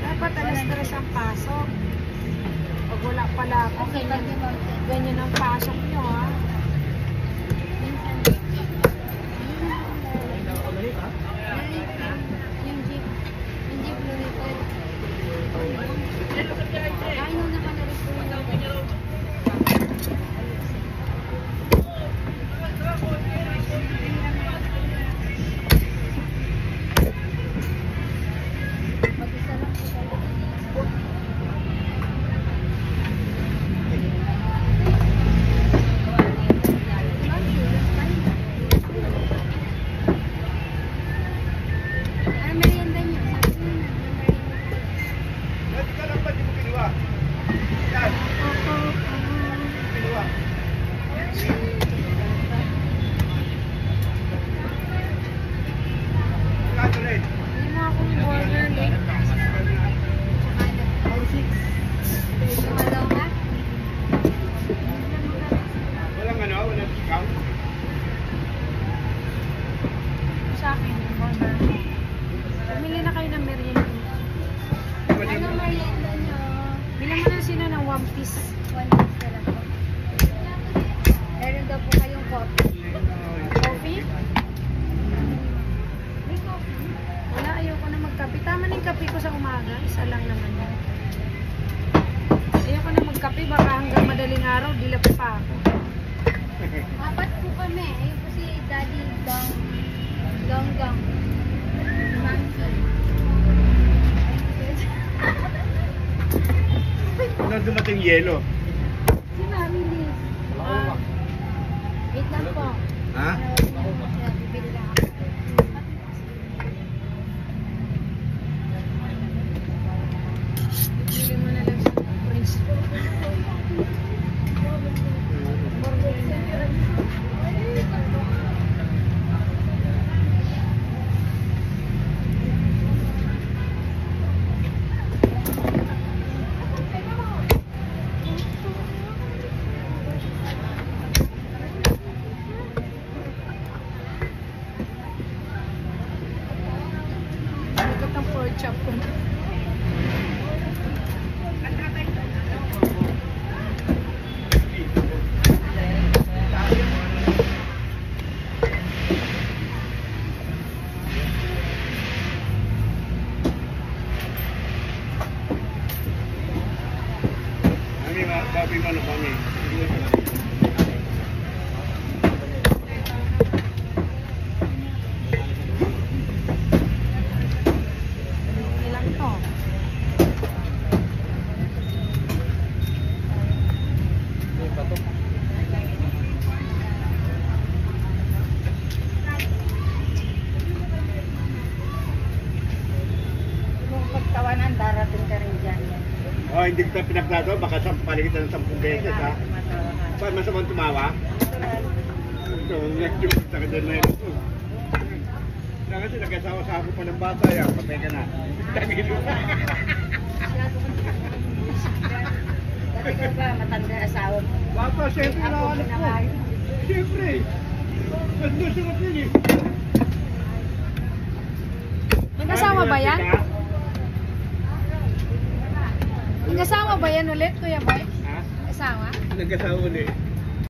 Dapat alas 3 ang pasok. Pag wala pala ako, Okay, lagi mo. ganyan ang pasok nyo, ha? Yung jeep limited. Ay, nung nakanalis ko yun. Mag-isa lang po tayo. Ano merienda niyo? Nanti ka lang ba di mo kinuha? Yan. Kinuha. Kano rin? Hindi mo akong border late. Sumalaw ka? Walang ano, walang discount. Sa akin, yung border late. Bumili na kayo ng merienda. Ano merienda niyo? Bilang mo na sila ng 1 piece. 1 piece na lang po. Meron daw po kayong coffee. Coffee? May coffee? Wala, ayoko na magkape. Tama na yung kape ko sa umaga. Isa lang naman yun. Ayoko na magkape. Baka hanggang madaling araw, dilap pa ako. Apat po kami. Ayun po si Daddy Dong. Mamsi. Nung dumating yelo. Si Mami Liz. Wait lang po. Ha? Bibili lang ako. Bili mo na lang sa Prince. Likot ang pork chop ko. Kami, babi mo na kami. Ilang to? Kung pagtawanan, darating ka rin dyan. Oh, hindi kita pinagdado, baka sa paligid ng 10 beses ha. Saan masamang tumawa? Ito, nag-joke sa kanya na yun. Kaya kasi nag-asawa sa ako pa ng bata yan, patay ka na. Tangilo. Dati ka ba matanda asawa mo? Bata, siyempre Ako na anak ko. pinakain. Siyempre. Ganda sarap yun eh. Nag-asawa ba yan? Nag-asawa ba yan ulit, Kuya Boy? Ha? Asawa? Nag-asawa ulit.